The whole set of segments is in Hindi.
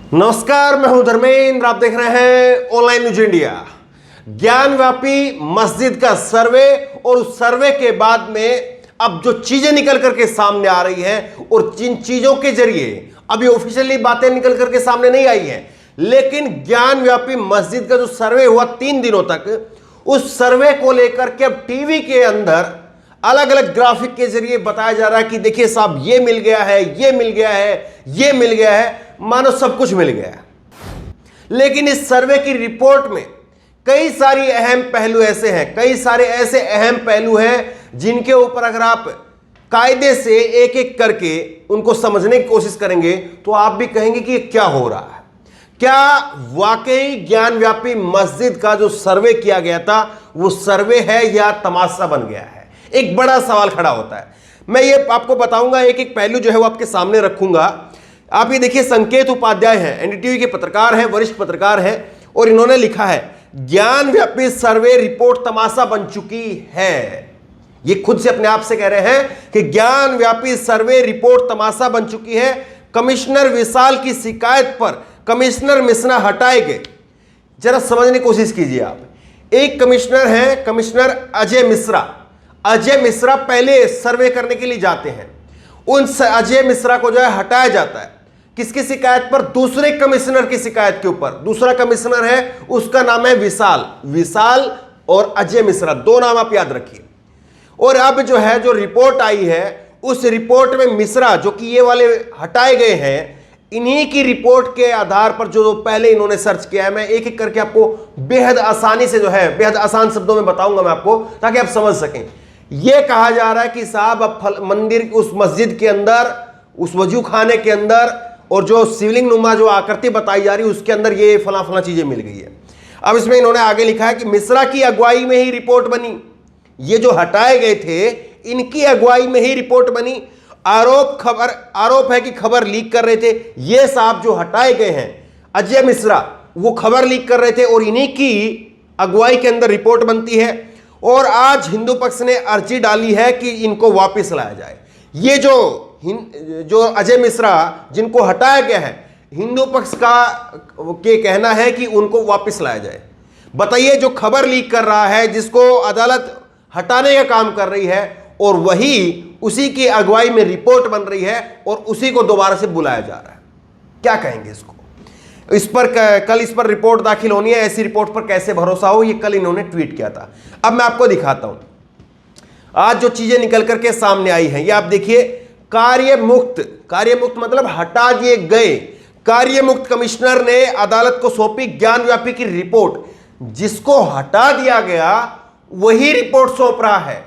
नमस्कार, मैं हूं धर्मेंद्र। आप देख रहे हैं ऑनलाइन न्यूज इंडिया। ज्ञानव्यापी मस्जिद का सर्वे और उस सर्वे के बाद में अब जो चीजें निकल करके सामने आ रही हैं और जिन चीजों के जरिए अभी ऑफिशियली बातें निकल करके सामने नहीं आई हैं, लेकिन ज्ञानव्यापी मस्जिद का जो सर्वे हुआ 3 दिनों तक, उस सर्वे को लेकर के अब टीवी के अंदर अलग अलग ग्राफिक के जरिए बताया जा रहा है कि देखिए साहब, ये मिल गया है, ये मिल गया है, ये मिल गया है, मानो सब कुछ मिल गया है। लेकिन इस सर्वे की रिपोर्ट में कई सारी अहम पहलू ऐसे हैं, कई सारे ऐसे अहम पहलू हैं जिनके ऊपर अगर आप कायदे से एक एक करके उनको समझने की कोशिश करेंगे तो आप भी कहेंगे कि ये क्या हो रहा है। क्या वाकई ज्ञानव्यापी मस्जिद का जो सर्वे किया गया था वो सर्वे है या तमाशा बन गया है? एक बड़ा सवाल खड़ा होता है। मैं ये आपको बताऊंगा, एक एक पहलू जो है वो आपके सामने रखूंगा। आप ये देखिए, संकेत उपाध्याय हैं, एनडीटीवी के पत्रकार हैं, वरिष्ठ पत्रकार हैं, और इन्होंने लिखा है ज्ञानव्यापी सर्वे रिपोर्ट तमाशा बन चुकी है। ये खुद से अपने आप से कह रहे हैं कि ज्ञानव्यापी सर्वे रिपोर्ट तमाशा बन चुकी है। कमिश्नर विशाल की शिकायत पर कमिश्नर मिश्रा हटाए गए। जरा समझने की कोशिश कीजिए आप। एक कमिश्नर है, कमिश्नर अजय मिश्रा। अजय मिश्रा पहले सर्वे करने के लिए जाते हैं, उन अजय मिश्रा को जो है हटाया जाता है। किसकी शिकायत पर? दूसरे कमिश्नर की शिकायत के ऊपर। दूसरा कमिश्नर है, उसका नाम है विशाल। विशाल और अजय मिश्रा, 2 नाम आप याद रखिए। और अब जो है, जो रिपोर्ट आई है, उस रिपोर्ट में मिश्रा, जो कि ये वाले हटाए गए हैं, इन्हीं की रिपोर्ट के आधार पर जो पहले इन्होंने सर्च किया है, मैं एक एक करके आपको बेहद आसानी से जो है, बेहद आसान शब्दों में बताऊंगा मैं आपको, ताकि आप समझ सकें। यह कहा जा रहा है कि साहब अब मंदिर, उस मस्जिद के अंदर, उस वजू खाने के अंदर, और जो शिवलिंग नुमा जो आकृति बताई जा रही है उसके अंदर ये फला फला चीजें मिल गई है। अब इसमें इन्होंने आगे लिखा है कि मिश्रा की अगुवाई में ही रिपोर्ट बनी। ये जो हटाए गए थे, इनकी अगुवाई में ही रिपोर्ट बनी। आरोप है कि खबर लीक कर रहे थे। ये साहब जो हटाए गए हैं, अजय मिश्रा, वो खबर लीक कर रहे थे और इन्हीं की अगुवाई के अंदर रिपोर्ट बनती है। और आज हिंदू पक्ष ने अर्जी डाली है कि इनको वापस लाया जाए। ये जो अजय मिश्रा जिनको हटाया गया है, हिंदू पक्ष के कहना है कि उनको वापस लाया जाए। बताइए, जो खबर लीक कर रहा है, जिसको अदालत हटाने का काम कर रही है, और वही उसी की अगुवाई में रिपोर्ट बन रही है और उसी को दोबारा से बुलाया जा रहा है। क्या कहेंगे इसको? इस पर कल इस पर रिपोर्ट दाखिल होनी है। ऐसी रिपोर्ट पर कैसे भरोसा हो? ये कल इन्होंने ट्वीट किया था। अब मैं आपको दिखाता हूं आज जो चीजें निकल करके सामने आई हैं। ये आप देखिए, कार्य मुक्त मतलब हटा दिए गए। कार्य मुक्त कमिश्नर ने अदालत को सौंपी ज्ञानव्यापी की रिपोर्ट। जिसको हटा दिया गया वही रिपोर्ट सौंप रहा है।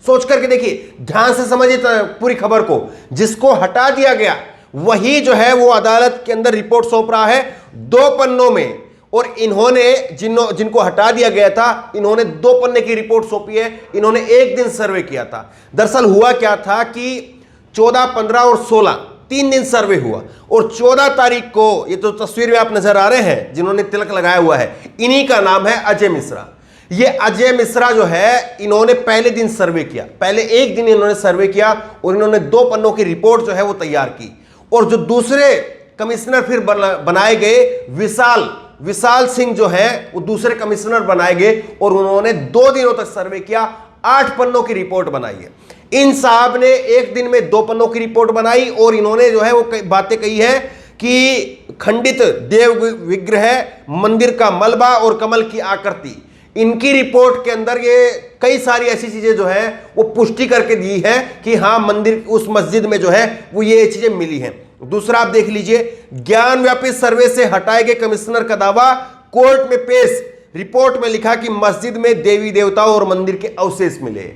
सोच करके देखिए, ध्यान से समझिए पूरी खबर को। जिसको हटा दिया गया वही जो है वो अदालत के अंदर रिपोर्ट सौंप रहा है 2 पन्नों में। और इन्होंने जिनको हटा दिया गया था, इन्होंने 2 पन्ने की रिपोर्ट सौंपी है। इन्होंने 1 दिन सर्वे किया था। दरअसल हुआ क्या था कि 14, 15 और 16 3 दिन सर्वे हुआ, और 14 तारीख को, ये तो तस्वीर में आप नजर आ रहे हैं जिन्होंने तिलक लगाया हुआ है, इन्हीं का नाम है अजय मिश्रा। ये अजय मिश्रा जो है, इन्होंने पहले दिन सर्वे किया। पहले 1 दिन इन्होंने सर्वे किया और इन्होंने 2 पन्नों की रिपोर्ट जो है वो तैयार की। और जो दूसरे कमिश्नर फिर बनाए गए, विशाल सिंह जो है, वो दूसरे कमिश्नर बनाए गए और उन्होंने 2 दिनों तक सर्वे किया। 8 पन्नों की रिपोर्ट बनाई है। इन साहब ने 1 दिन में 2 पन्नों की रिपोर्ट बनाई और इन्होंने जो है वो बातें कही है कि खंडित देव विग्रह, मंदिर का मलबा और कमल की आकृति, इनकी रिपोर्ट के अंदर ये कई सारी ऐसी चीजें जो है वो पुष्टि करके दी है कि हाँ, मंदिर, उस मस्जिद में जो है वो ये चीजें मिली हैं। दूसरा आप देख लीजिए, ज्ञानव्यापी सर्वे से हटाए गए कमिश्नर का दावा कोर्ट में पेश। रिपोर्ट में लिखा कि मस्जिद में देवी देवताओं और मंदिर के अवशेष मिले।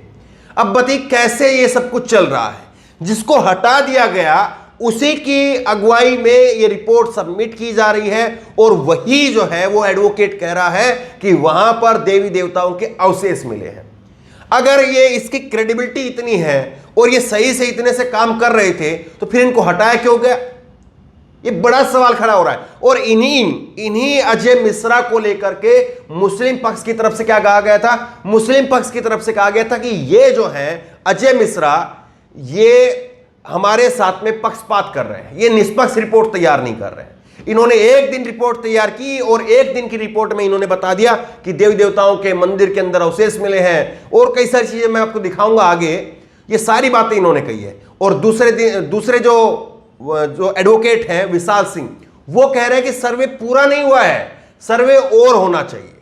अब बताइए कैसे ये सब कुछ चल रहा है? जिसको हटा दिया गया उसी की अगुवाई में ये रिपोर्ट सबमिट की जा रही है, और वही जो है वो एडवोकेट कह रहा है कि वहां पर देवी देवताओं के अवशेष मिले हैं। अगर ये इसकी क्रेडिबिलिटी इतनी है और ये सही से इतने से काम कर रहे थे, तो फिर इनको हटाया क्यों गया? ये बड़ा सवाल खड़ा हो रहा है। और इन्हीं अजय मिश्रा को लेकर के मुस्लिम पक्ष की तरफ से क्या कहा गया था? मुस्लिम पक्ष की तरफ से कहा गया था कि ये जो है अजय मिश्रा, ये हमारे साथ में पक्षपात कर रहे हैं, ये निष्पक्ष रिपोर्ट तैयार नहीं कर रहे हैं। इन्होंने एक दिन रिपोर्ट तैयार की और एक दिन की रिपोर्ट में इन्होंने बता दिया कि देवी देवताओं के मंदिर के अंदर अवशेष मिले हैं और कई सारी चीजें मैं आपको दिखाऊंगा आगे। ये सारी बातें इन्होंने कही है। और दूसरे जो एडवोकेट हैं विशाल सिंह, वो कह रहे हैं कि सर्वे पूरा नहीं हुआ है, सर्वे और होना चाहिए।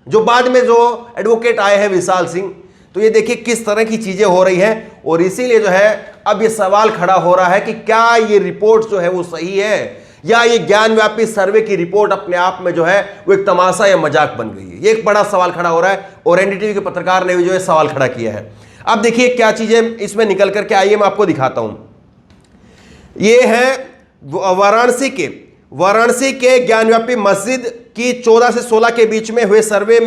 जो बाद में जो एडवोकेट आए हैं विशाल सिंह, तो ये देखिए किस तरह की चीजें हो रही हैं। और इसीलिए जो है अब ये सवाल खड़ा हो रहा है कि क्या ये रिपोर्ट जो है वो सही है, या ये ज्ञानव्यापी सर्वे की रिपोर्ट अपने आप में जो है वो एक तमाशा या मजाक बन गई है। ये एक बड़ा सवाल खड़ा हो रहा है और एनडीटीवी के पत्रकार ने भी जो है सवाल खड़ा किया है। अब देखिए क्या चीजें इसमें निकल करके आइए मैं आपको दिखाता हूं। ये है वाराणसी के ज्ञानव्यापी मस्जिद की 14 से 16 के बीच में हुए सर्वे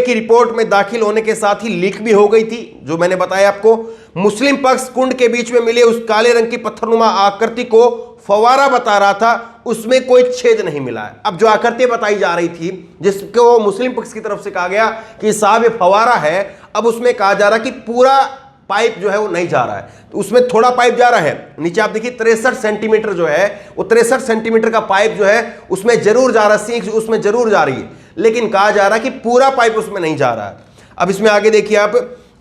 की रिपोर्ट में दाखिल होने के साथ ही लीक भी हो गई थी, जो मैंने बताया आपको। मुस्लिम पक्ष कुंड के बीच में मिले उस काले रंग की पत्थरनुमा आकृति को फवारा बता रहा था, उसमें कोई छेद नहीं मिला है। अब जो आकृति बताई जा रही थी, जिसको मुस्लिम पक्ष की तरफ से कहा गया कि साहब ये फवारा है, अब उसमें कहा जा रहा कि पूरा पाइप जो है वो नहीं जा रहा है, तो उसमें थोड़ा पाइप जा रहा है। नीचे आप देखिए 63 सेंटीमीटर जो है वो 63 सेंटीमीटर का पाइप जो है उसमें जरूर जा रहा है, सींख उसमें जरूर जा रही है, लेकिन कहा जा रहा है कि पूरा पाइप उसमें नहीं जा रहा है। अब इसमें आगे देखिए आप,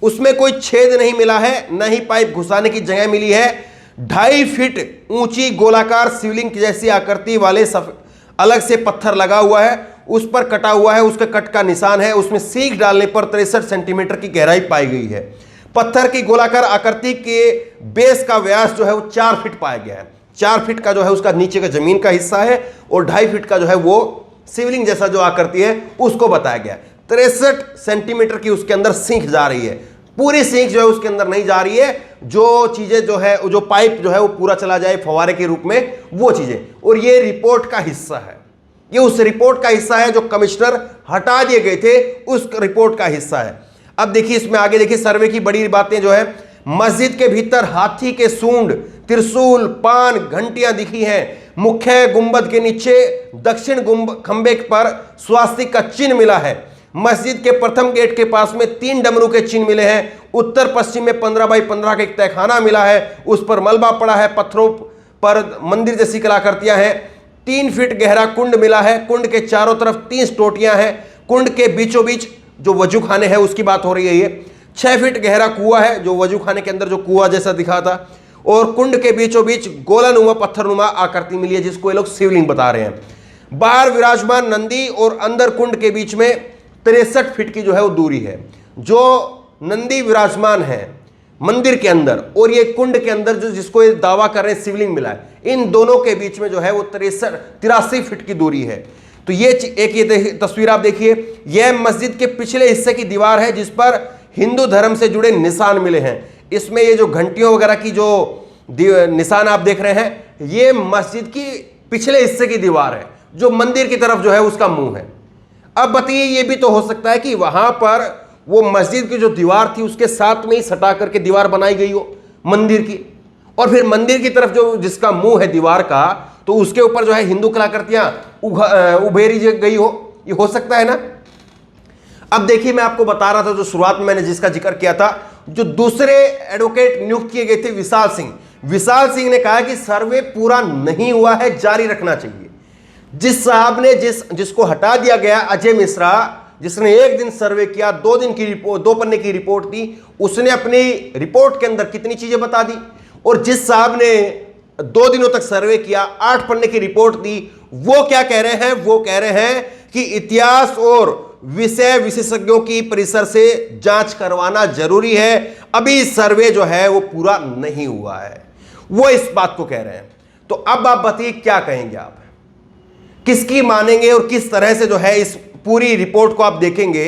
उसमें कोई छेद नहीं मिला है, न ही पाइप घुसाने की जगह मिली है। 2.5 फीट ऊंची गोलाकार शिवलिंग जैसी आकृति वाले अलग से पत्थर लगा हुआ है, उस पर कटा हुआ है, उसके कट का निशान है। उसमें सीख डालने पर 63 सेंटीमीटर की गहराई पाई गई है। पत्थर की गोलाकार आकृति के बेस का व्यास जो है वो 4 फीट पाया गया है। 4 फीट का जो है उसका नीचे का जमीन का हिस्सा है और 2.5 फीट का जो है वो शिवलिंग जैसा जो आकृति है उसको बताया गया। 63 सेंटीमीटर की उसके अंदर सींख जा रही है, पूरी सींख जो है उसके अंदर नहीं जा रही है। जो चीजें जो है, जो पाइप जो है वो पूरा चला जाए फवारे के रूप में, वो चीजें। और ये रिपोर्ट का हिस्सा है, ये उस रिपोर्ट का हिस्सा है जो कमिश्नर हटा दिए गए थे, उस रिपोर्ट का हिस्सा है। अब देखिए इसमें आगे देखिए सर्वे की बड़ी बातें जो है, मस्जिद के भीतर हाथी के सूंड, त्रिशूल, पान, घंटियां दिखी हैं। मुख्य गुंबद के नीचे दक्षिण खंबे पर स्वास्तिक का चिन्ह मिला है। मस्जिद के प्रथम गेट के पास में 3 डमरू के चिन्ह मिले हैं। उत्तर पश्चिम में 15 बाई 15 का एक तहखाना मिला है, उस पर मलबा पड़ा है। पत्थरों पर मंदिर जैसी कलाकृतियां हैं। 3 फीट गहरा कुंड मिला है। कुंड के चारों तरफ 30 टोटियां हैं। कुंड के बीचों बीच जो वजू खाने हैं उसकी बात हो रही है। ये 6 फीट गहरा कुआं है, जो वजू खाने के अंदर जो कुआं जैसा दिखा था। और कुंड के बीचों बीच गोलानुमा पत्थरनुमा आकृति मिली है, जिसको ये लोग शिवलिंग बता रहे हैं। बाहर विराजमान नंदी और अंदर कुंड के बीच में 63 फीट की जो है वो दूरी है। जो नंदी विराजमान है मंदिर के अंदर और ये कुंड के अंदर जो जिसको ये दावा कर रहे हैं शिवलिंग मिला है, इन दोनों के बीच में जो है वो 83 फीट की दूरी है। तो ये एक ये तस्वीर आप देखिए, यह मस्जिद के पिछले हिस्से की दीवार है जिस पर हिंदू धर्म से जुड़े निशान मिले हैं। इसमें ये जो घंटियों वगैरह की जो निशान आप देख रहे हैं, ये मस्जिद की पिछले हिस्से की दीवार है, जो मंदिर की तरफ जो है उसका मुंह है। अब बताइए, ये भी तो हो सकता है कि वहां पर वो मस्जिद की जो दीवार थी उसके साथ में ही सटा करके दीवार बनाई गई हो मंदिर की, और फिर मंदिर की तरफ जो जिसका मुंह है दीवार का, तो उसके ऊपर जो है हिंदू कलाकृतियां उभेरी गई हो। ये हो सकता है ना। अब देखिए मैं आपको बता रहा था, जो शुरुआत में मैंने जिसका जिक्र किया था, जो दूसरे एडवोकेट नियुक्त किए गए थे विशाल सिंह ने कहा कि सर्वे पूरा नहीं हुआ है, जारी रखना चाहिए। जिस साहब ने जिसको हटा दिया गया, अजय मिश्रा, जिसने एक दिन सर्वे किया, 2 दिन की रिपोर्ट, 2 पन्ने की रिपोर्ट दी, उसने अपनी रिपोर्ट के अंदर कितनी चीजें बता दी। और जिस साहब ने 2 दिनों तक सर्वे किया, 8 पन्ने की रिपोर्ट दी, वो क्या कह रहे हैं? वो कह रहे हैं कि इतिहास और विषय विशेषज्ञों की परिसर से जांच करवाना जरूरी है, अभी सर्वे जो है वो पूरा नहीं हुआ है। वो इस बात को कह रहे हैं। तो अब आप बताइए क्या कहेंगे, आप किसकी मानेंगे और किस तरह से जो है इस पूरी रिपोर्ट को आप देखेंगे।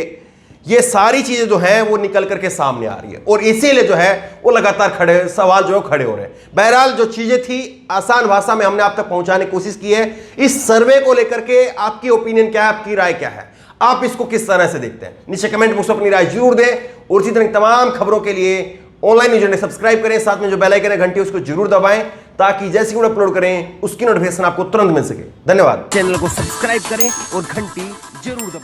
ये सारी चीजें जो है वो निकल करके सामने आ रही है और इसीलिए जो है वो लगातार सवाल जो है खड़े हो रहे हैं। बहरहाल जो चीजें थी आसान भाषा में हमने आप तक पहुंचाने की कोशिश की है। इस सर्वे को लेकर के आपकी ओपिनियन क्या है, आपकी राय क्या है, आप इसको किस तरह से देखते हैं, नीचे कमेंट बॉक्स में अपनी राय जरूर दें। और इसी तरह तमाम खबरों के लिए ऑनलाइन न्यूज़ ने सब्सक्राइब करें, साथ में जो बेल आइकन है घंटी उसको जरूर दबाएं, ताकि जैसे ही अपलोड करें उसकी नोटिफिकेशन आपको तुरंत मिल सके। धन्यवाद। चैनल को सब्सक्राइब करें और घंटी जरूर दबाएं।